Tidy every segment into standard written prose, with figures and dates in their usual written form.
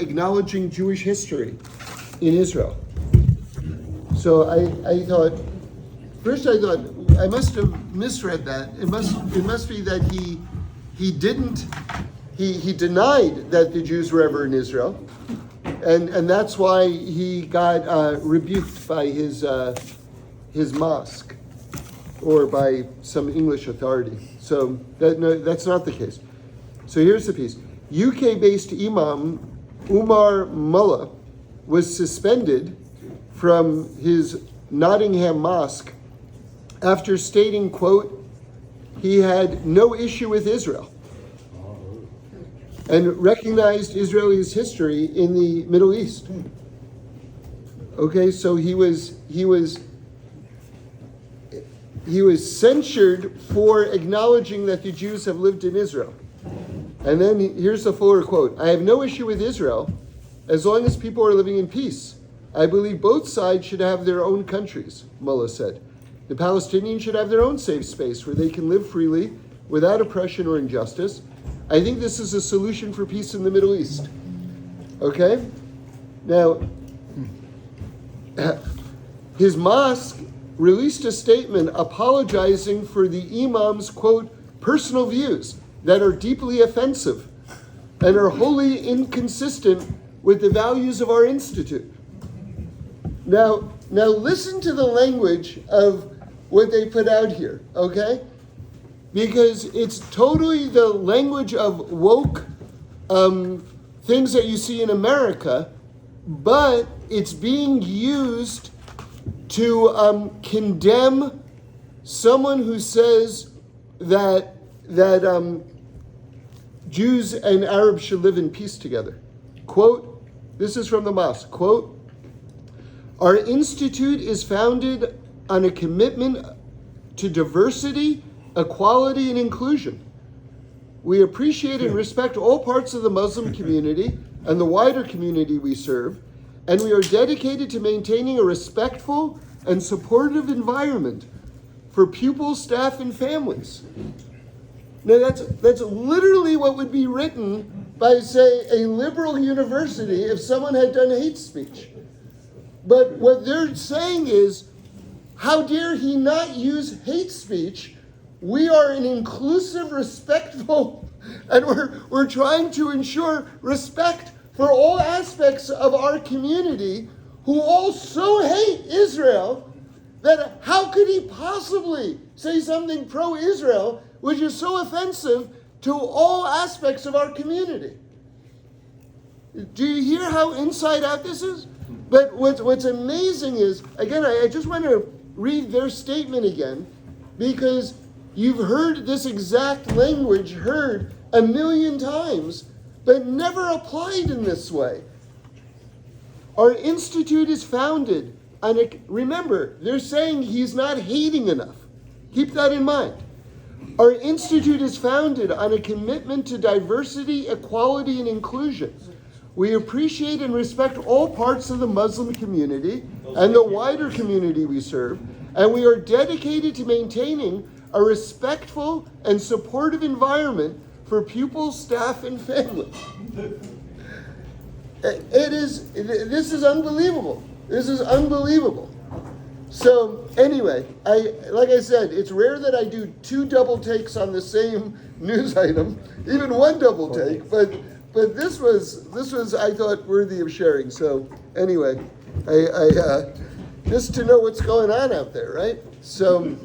acknowledging Jewish history in Israel. So I thought I must have misread that. It must be that he denied that the Jews were ever in Israel, and that's why he got rebuked by his mosque or by some English authority. So that's not the case. So here's the piece. UK-based Imam Umar Mullah was suspended from his Nottingham mosque after stating, quote, he had no issue with Israel and recognized Israel's history in the Middle East. Okay, so he was censured for acknowledging that the Jews have lived in Israel. And then here's the fuller quote. I have no issue with Israel as long as people are living in peace. I believe both sides should have their own countries, Mullah said. The Palestinians should have their own safe space where they can live freely without oppression or injustice. I think this is a solution for peace in the Middle East. Okay? Now, his mosque released a statement apologizing for the imam's, quote, personal views that are deeply offensive and are wholly inconsistent with the values of our institute. Now listen to the language of what they put out here, okay? Because it's totally the language of woke things that you see in America, but it's being used to condemn someone who says that Jews and Arabs should live in peace together. Quote, this is from the mosque, quote, our institute is founded on a commitment to diversity, equality, and inclusion. We appreciate and respect all parts of the Muslim community and the wider community we serve, and we are dedicated to maintaining a respectful and supportive environment for pupils, staff, and families. Now that's literally what would be written by, say, a liberal university if someone had done hate speech. But what they're saying is, how dare he not use hate speech? We are an inclusive, respectful, and we're trying to ensure respect for all aspects of our community who all so hate Israel that how could he possibly say something pro-Israel which is so offensive to all aspects of our community? Do you hear how inside out this is? But what's amazing is, again, I just want to read their statement again, because you've heard this exact language heard 1,000,000 times, but never applied in this way. Our institute is founded on remember, they're saying he's not hating enough. Keep that in mind. Our institute is founded on a commitment to diversity, equality, and inclusion. We appreciate and respect all parts of the Muslim community and the wider community we serve, and we are dedicated to maintaining a respectful and supportive environment for pupils, staff, and families. This is unbelievable. This is unbelievable. So anyway, like I said, it's rare that I do 2 double takes on the same news item, even 1 double take, but this was I thought worthy of sharing. So anyway, I just to know what's going on out there, right? So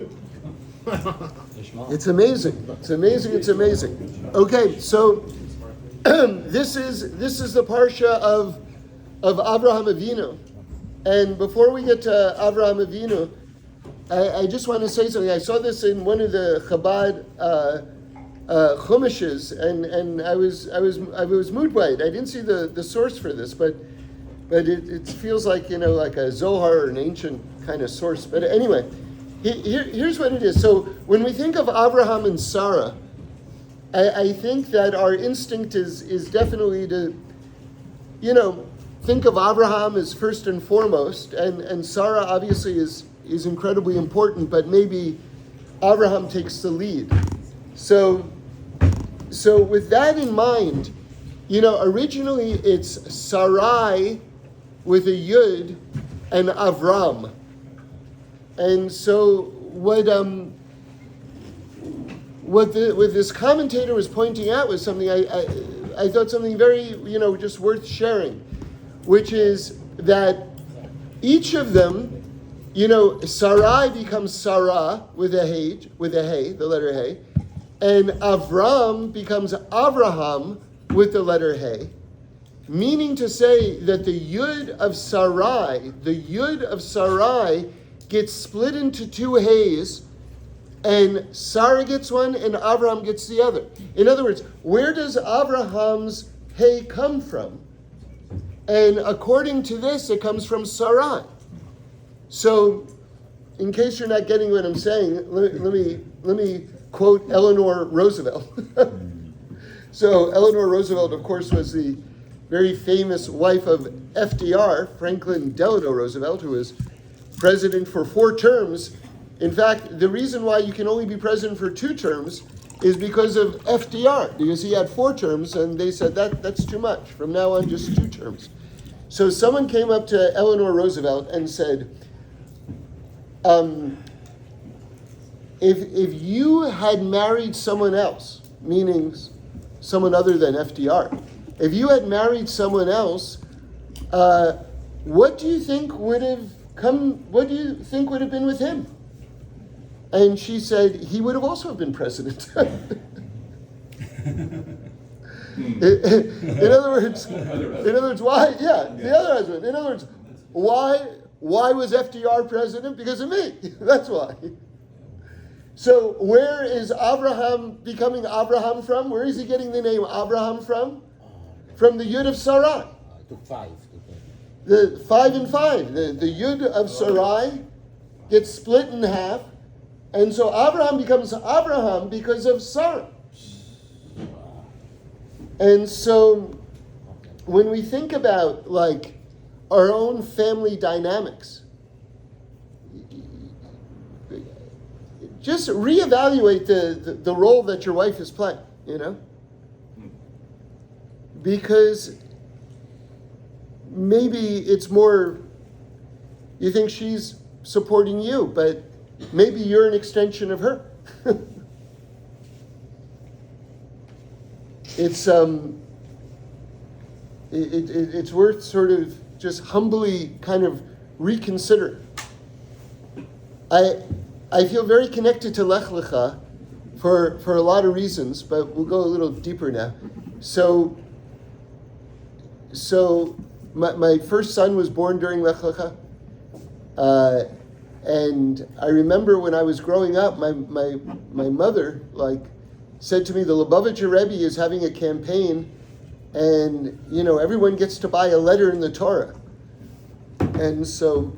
it's amazing. It's amazing. It's amazing. Okay, so this is the parsha of Avraham Avinu, and before we get to Avraham Avinu, I just want to say something. I saw this in one of the Chabad Chumashes, and I was moved by it. I didn't see the source for this, but it feels like like a Zohar or an ancient kind of source. But anyway, here's what it is. So when we think of Abraham and Sarah, I think that our instinct is definitely to think of Abraham as first and foremost, and Sarah obviously is incredibly important, but maybe Abraham takes the lead. So with that in mind, Originally it's Sarai with a Yud and Avram. And so what this commentator was pointing out was something I thought something very, just worth sharing, which is that each of them, Sarai becomes Sarah with a hey, the letter hey, and Avram becomes Avraham with the letter hey, meaning to say that the Yud of Sarai gets split into two heys, and Sarah gets one and Avraham gets the other. In other words, where does Avraham's hey come from? And according to this, it comes from Sarai. So, in case you're not getting what I'm saying, let me quote Eleanor Roosevelt. So, Eleanor Roosevelt, of course, was the very famous wife of FDR, Franklin Delano Roosevelt, who was president for 4 terms. In fact, the reason why you can only be president for 2 terms is because of FDR, because he had 4 terms, and they said that's too much. From now on, just 2 terms. So someone came up to Eleanor Roosevelt and said, if you had married someone else, meaning someone other than FDR, if you had married someone else, what do you think would have been with him? And she said, he would have also been president. In other words, why? Yeah, the other husband. In other words, why was FDR president? Because of me. That's why. So where is Abraham becoming Abraham from? Where is he getting the name Abraham from? From the Yud of Sarai. To 5. The 5 and 5. The Yud of Sarai gets split in half. And so Abraham becomes Abraham because of Sarah. And so when we think about like our own family dynamics, just reevaluate the role that your wife is playing, because maybe it's more, you think she's supporting you, but maybe you're an extension of her. It's worth sort of just humbly kind of reconsider. I feel very connected to Lech Lecha for a lot of reasons, but we'll go a little deeper now. So my first son was born during Lech Lecha. And I remember when I was growing up, my mother said to me, the Lubavitcher Rebbe is having a campaign, and everyone gets to buy a letter in the Torah. And so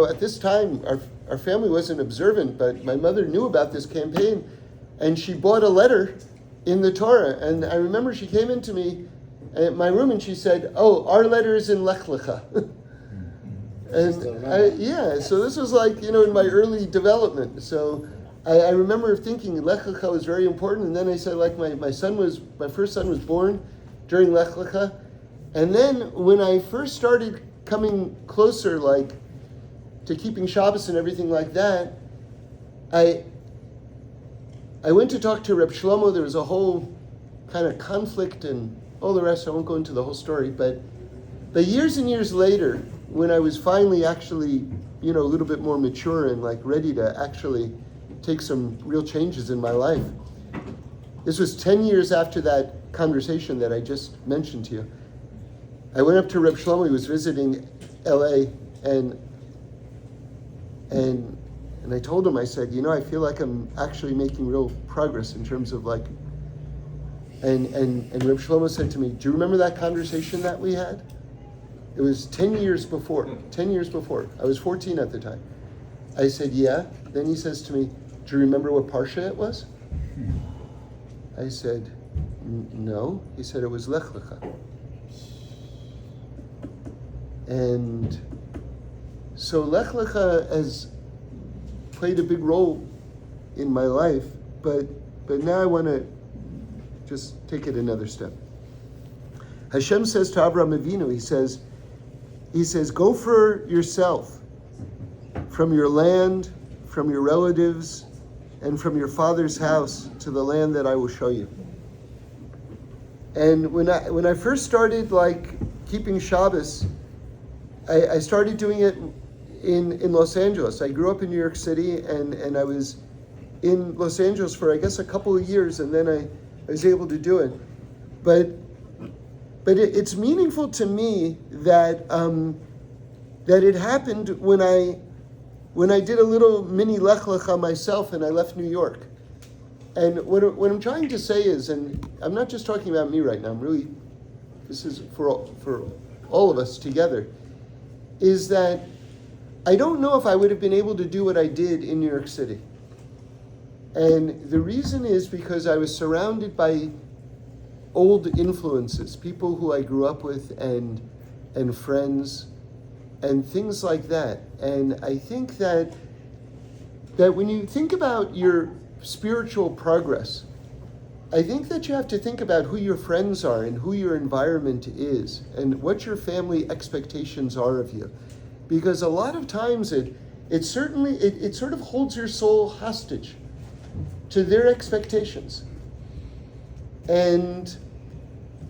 at this time our family wasn't observant, but my mother knew about this campaign, and she bought a letter in the Torah. And I remember she came into me at my room and she said, "Oh, our letter is in Lech Lecha." And so this was in my early development. So I remember thinking Lech Lecha was very important. And then I said, my first son was born during Lech Lecha. And then when I first started coming closer, to keeping Shabbos and everything like that, I went to talk to Reb Shlomo. There was a whole kind of conflict and all the rest. I won't go into the whole story. But years and years later, when I was finally actually, a little bit more mature and ready to actually take some real changes in my life. This was 10 years after that conversation that I just mentioned to you. I went up to Reb Shlomo. He was visiting LA, and I told him, I said, I feel like I'm actually making real progress in terms of and Reb Shlomo said to me, do you remember that conversation that we had? It was 10 years before. I was 14 at the time. I said, yeah. Then he says to me, do you remember what Parsha it was? I said, no. He said, it was Lech Lecha. And so Lech Lecha has played a big role in my life, but now I want to just take it another step. Hashem says to Avraham Avinu, he says, go for yourself from your land, from your relatives, and from your father's house to the land that I will show you. And when I first started keeping Shabbos, I started doing it in Los Angeles. I grew up in New York City, and I was in Los Angeles for I guess a couple of years, and then I was able to do it. But it's meaningful to me that it happened when I did a little mini LECHA myself, and I left New York. And what I'm trying to say is, and I'm not just talking about me right now, this is for all of us together, is that I don't know if I would have been able to do what I did in New York City. And the reason is because I was surrounded by old influences, people who I grew up with and friends and things like that. And I think that when you think about your spiritual progress, I think that you have to think about who your friends are and who your environment is and what your family expectations are of you. Because a lot of times it sort of holds your soul hostage to their expectations. And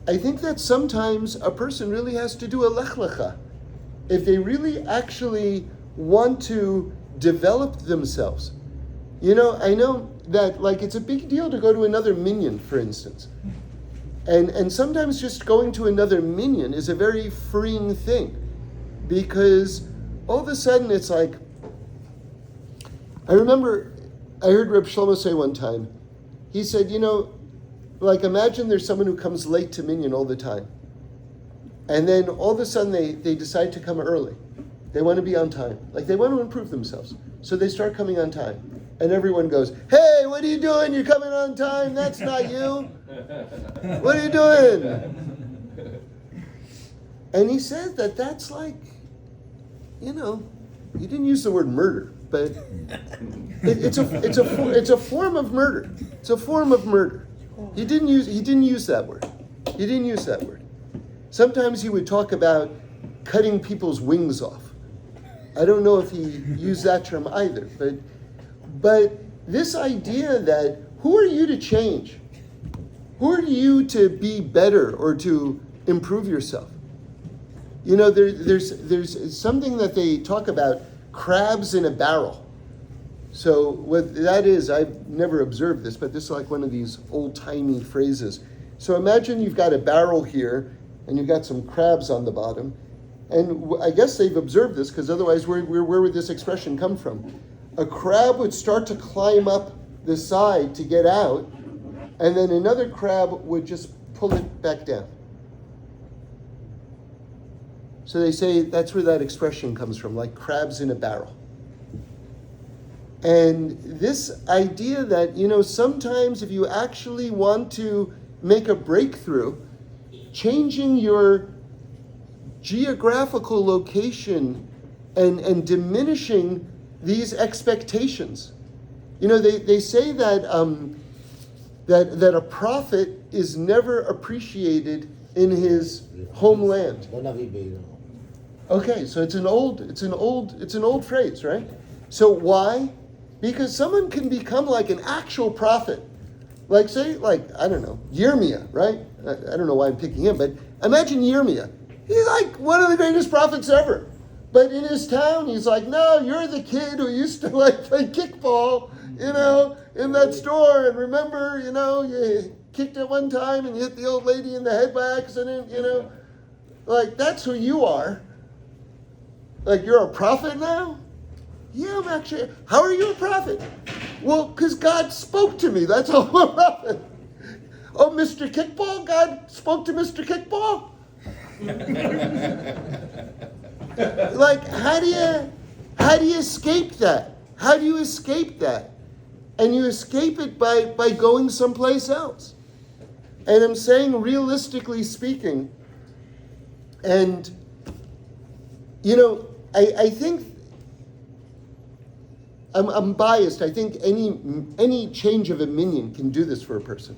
I think that sometimes a person really has to do a lech lecha if they really actually want to develop themselves. You know, I know that it's a big deal to go to another minyan, for instance. And sometimes just going to another minyan is a very freeing thing, because all of a sudden it's like, I remember I heard Reb Shlomo say one time, he said, imagine there's someone who comes late to minyan all the time. And then all of a sudden they decide to come early. They want to be on time. They want to improve themselves. So they start coming on time. And everyone goes, hey, what are you doing? You're coming on time. That's not you. What are you doing? And he said that's he didn't use the word murder, but it's a form of murder. It's a form of murder. He didn't use that word. He didn't use that word. Sometimes he would talk about cutting people's wings off. I don't know if he used that term either, but this idea that who are you to change? Who are you to be better or to improve yourself? There's something that they talk about, crabs in a barrel. So what that is, I've never observed this, but this is one of these old-timey phrases. So imagine you've got a barrel here, and you've got some crabs on the bottom. And I guess they've observed this, because otherwise where would this expression come from? A crab would start to climb up the side to get out, and then another crab would just pull it back down. So they say that's where that expression comes from, like crabs in a barrel. And this idea that, sometimes if you actually want to make a breakthrough, changing your geographical location and diminishing these expectations. They say that that a prophet is never appreciated in his homeland. Okay, so it's an old phrase, right? So why? Because someone can become an actual prophet. I don't know, Yirmiyah, right? I don't know why I'm picking him, but imagine Yirmiyah. He's one of the greatest prophets ever. But in his town, he's no, you're the kid who used to play kickball, in that store. And remember, you kicked it one time and you hit the old lady in the head by accident, that's who you are. You're a prophet now? Yeah, I'm actually. How are you a prophet? Well, because God spoke to me. That's all I'm a prophet. Oh, Mr. Kickball? God spoke to Mr. Kickball? How do you escape that? How do you escape that? And you escape it by going someplace else. And I'm saying, realistically speaking, and I think I'm biased. I think any change of a minyan can do this for a person.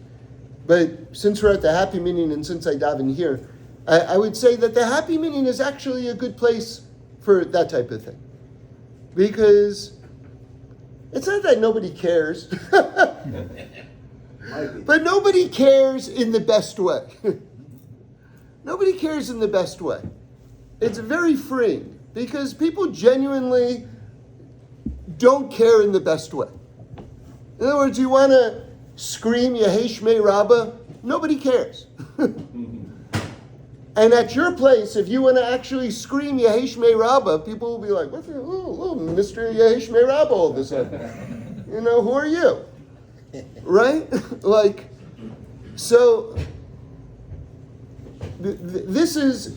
But since we're at the happy minyan and since I daven here, I would say that the happy minyan is actually a good place for that type of thing. Because it's not that nobody cares, but nobody cares in the best way. Nobody cares in the best way. It's very freeing because people genuinely don't care in the best way. In other words, you want to scream Yehei Shmei Rabbah, nobody cares. And at your place, if you want to actually scream Yehei Shmei Rabbah, people will be like, "What the Mr. Yehei Shmei Rabbah all of a sudden? Who are you?" Right? So this is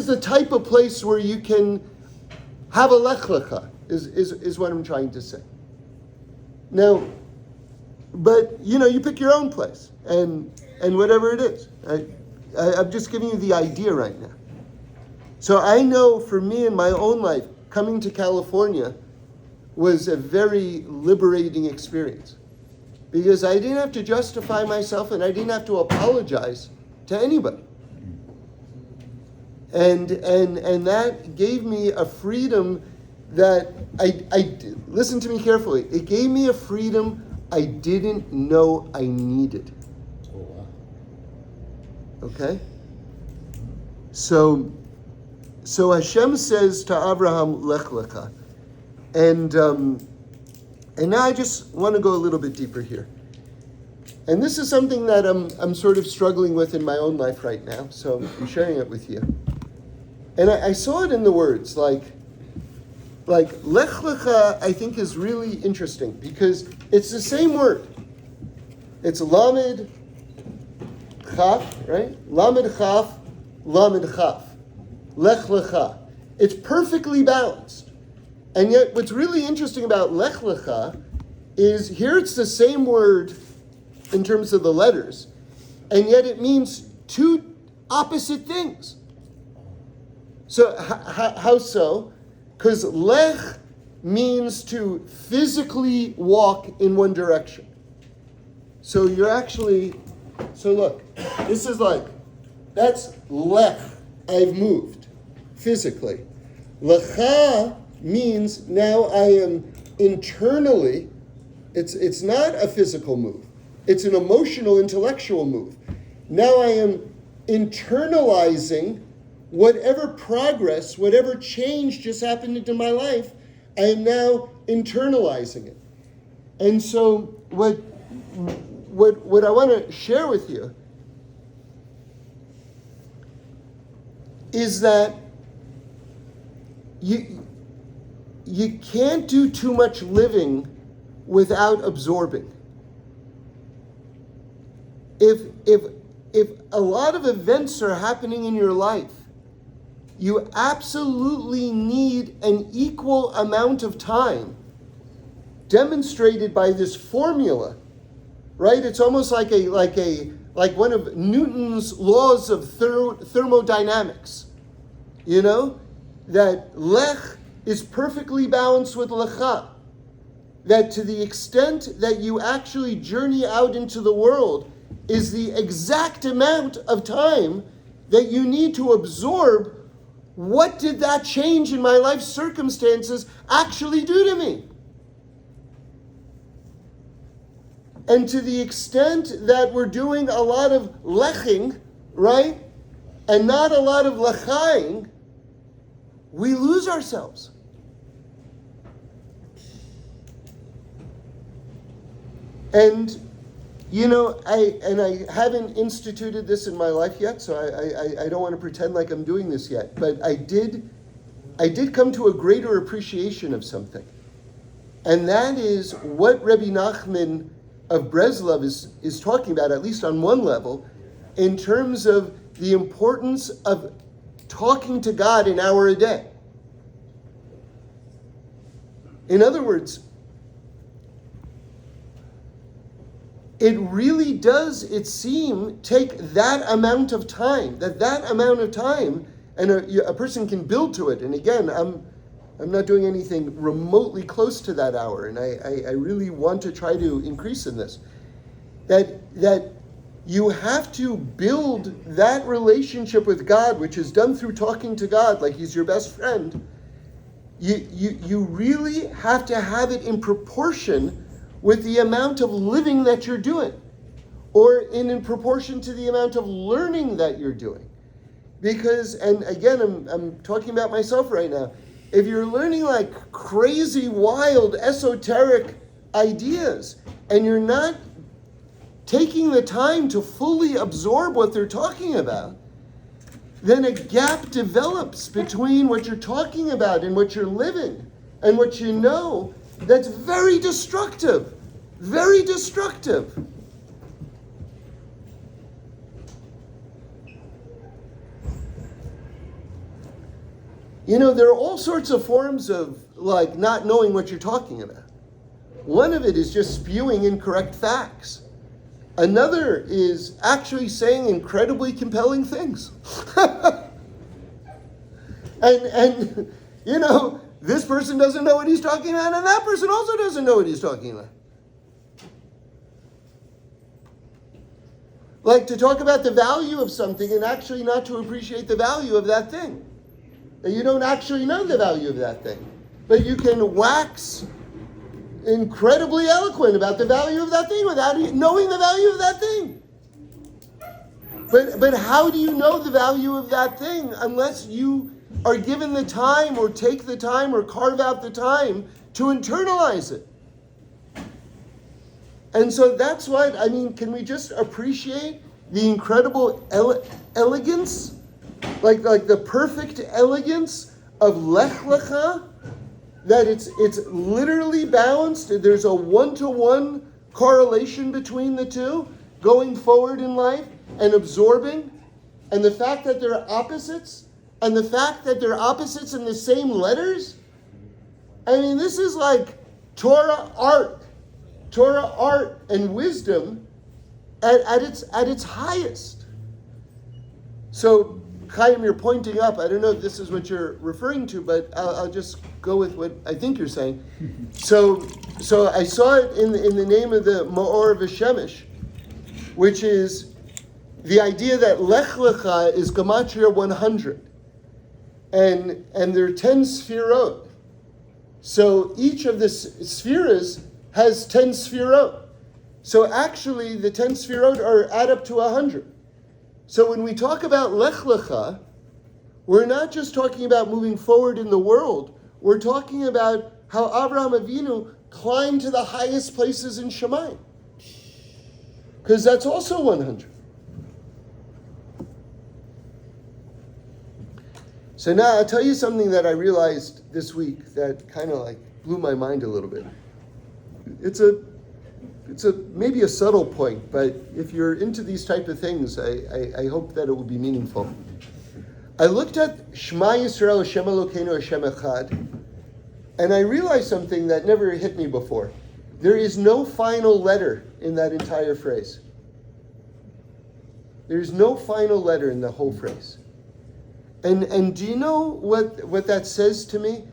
the type of place where you can have a LECHA, is what I'm trying to say. Now, but you pick your own place and whatever it is. I'm just giving you the idea right now. So I know for me in my own life, coming to California was a very liberating experience because I didn't have to justify myself and I didn't have to apologize to anybody. And that gave me a freedom that I listen to me carefully. It gave me a freedom I didn't know I needed. Okay? So Hashem says to Abraham, Lech Lecha. And now I just want to go a little bit deeper here. And this is something that I'm sort of struggling with in my own life right now, so I'm sharing it with you. And I saw it in the words, like Lech Lecha, I think is really interesting because it's the same word. It's Lamed Chaf, right? Lamed Chaf, Lamed Chaf. Lech Lecha. It's perfectly balanced. And yet what's really interesting about Lech Lecha is here it's the same word in terms of the letters, and yet it means two opposite things. So how so? Because Lech means to physically walk in one direction. So you're actually, look, this is that's Lech, I've moved physically. Lecha means now I am internally, it's not a physical move, it's an emotional, intellectual move. Now I am internalizing whatever progress, whatever change just happened into my life, I am now internalizing it. And so what I want to share with you is that you can't do too much living without absorbing. If a lot of events are happening in your life, you absolutely need an equal amount of time demonstrated by this formula, right? It's almost like one of Newton's laws of thermodynamics, that Lech is perfectly balanced with Lecha. That to the extent that you actually journey out into the world is the exact amount of time that you need to absorb what did that change in my life circumstances actually do to me. And to the extent that we're doing a lot of leching, right, and not a lot of lechaing, we lose ourselves. And I haven't instituted this in my life yet, so I don't want to pretend like I'm doing this yet. But I did come to a greater appreciation of something, and that is what Rabbi Nachman of Breslov is talking about, at least on one level, in terms of the importance of talking to God an hour a day. In other words, it really does, it seems, take that amount of time, and a person can build to it. And again, I'm not doing anything remotely close to that hour, and I really want to try to increase in this. That You have to build that relationship with God, which is done through talking to God like he's your best friend. You really have to have it in proportion with the amount of living that you're doing, or in proportion to the amount of learning that you're doing. Because, and again, I'm talking about myself right now, if you're learning like crazy, wild, esoteric ideas, and you're not taking the time to fully absorb what they're talking about, then a gap develops between what you're talking about and what you're living and what you know that's very destructive. Very destructive. You know, there are all sorts of forms of like not knowing what you're talking about. One of it is just spewing incorrect facts. Another is actually saying incredibly compelling things. and you know, this person doesn't know what he's talking about, and that person also doesn't know what he's talking about. Like to talk about the value of something and actually not to appreciate the value of that thing. And you don't actually know the value of that thing. But you can wax incredibly eloquent about the value of that thing without knowing the value of that thing. But how do you know the value of that thing unless you are given the time or take the time or carve out the time to internalize it? And so that's what, I mean, can we just appreciate the incredible elegance, like the perfect elegance of LECHA? That it's literally balanced. There's a one-to-one correlation between the two, going forward in life and absorbing, and the fact that they're opposites, and the fact that they're opposites in the same letters. I mean, this is like Torah art and wisdom at its highest. So, Chaim, you're pointing up. I don't know if this is what you're referring to, but I'll just go with what I think you're saying. So I saw it in the name of the Ma'or V'Shemesh, which is the idea that Lech Lecha is Gematria 100. And there are 10 Sfirot. So each of the spheres has 10 Sfirot. So actually the 10 Sfirot add up to 100. So when we talk about Lech Lecha, we're not just talking about moving forward in the world. We're talking about how Avraham Avinu climbed to the highest places in Shemayim. Because that's also 100. So now I'll tell you something that I realized this week that kind of like blew my mind a little bit. It's maybe a subtle point, but if you're into these type of things, I hope that it will be meaningful. I looked at Shema Yisrael Hashem Elokeinu Hashem Echad, and I realized something that never hit me before. There is no final letter in that entire phrase. There's no final letter in the whole phrase. And do you know what that says to me?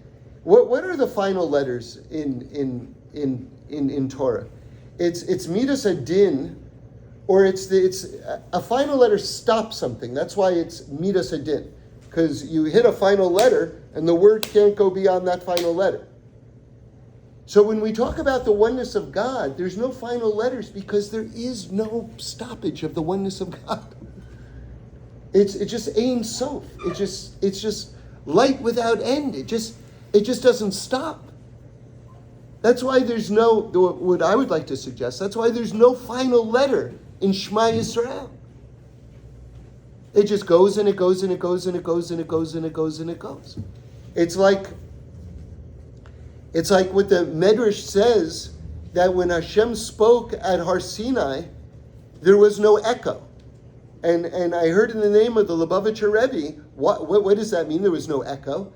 What are the final letters in Torah? It's midas adin, or it's a final letter stops something. That's why it's midas adin, because you hit a final letter and the word can't go beyond that final letter. So when we talk about the oneness of God, there's no final letters because there is no stoppage of the oneness of God. It's just Ein Sof. It's just light without end. It just doesn't stop. That's why there's no, what I would like to suggest, that's why there's no final letter in Shema Yisrael. It just goes and it goes and it goes and it goes and it goes and it goes and it goes. It's like what the Medrash says, that when Hashem spoke at Har Sinai, there was no echo. And I heard in the name of the Lubavitcher Rebbe, what does that mean, there was no echo?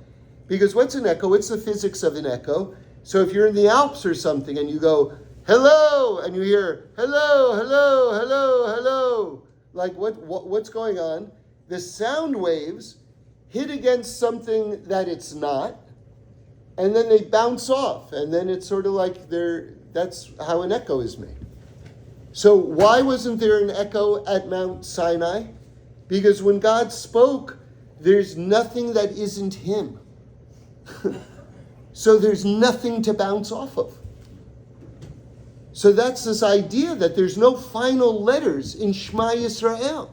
Because what's an echo? It's the physics of an echo. So if you're in the Alps or something and you go, hello, and you hear, hello, hello, hello, hello, like what's going on? The sound waves hit against something that it's not, and then they bounce off, and then it's sort of like that's how an echo is made. So why wasn't there an echo at Mount Sinai? Because when God spoke, there's nothing that isn't him. So there's nothing to bounce off of. So that's this idea that there's no final letters in Shema Yisrael.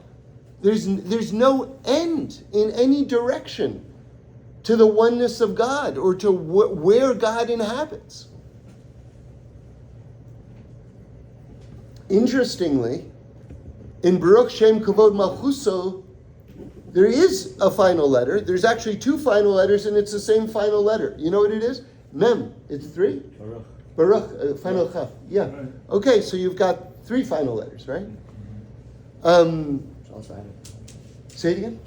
There's no end in any direction to the oneness of God or to where God inhabits. Interestingly, in Baruch Shem Kavod Malchuso, there is a final letter. There's actually two final letters, and it's the same final letter. You know what it is? Mem. It's three? Baruch. Final Chaf. Yeah. Okay, so you've got three final letters, right? Also added. Say it again?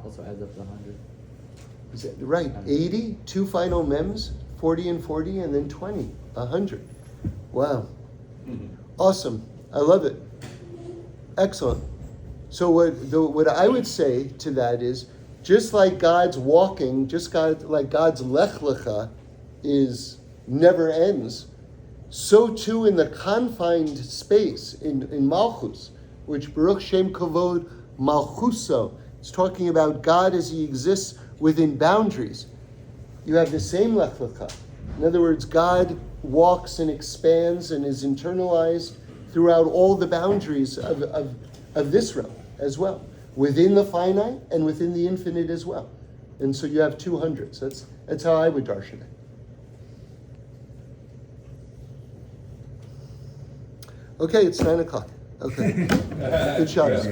Also adds up to 100. Is that right? 80, two final mems, 40 and 40, and then 20, 100. Wow. Awesome. I love it. Excellent. So what I would say to that is, just like God's walking, like God's LECHA is never ends, so too in the confined space in Malchus, which Baruch Shem Kavod Malchuso, it's talking about God as he exists within boundaries. You have the same LECHA. In other words, God walks and expands and is internalized throughout all the boundaries of this realm as well, within the finite and within the infinite as well. And so you have 200s. That's how I would darshan it. Okay, it's 9:00. Okay. Good Shabbos.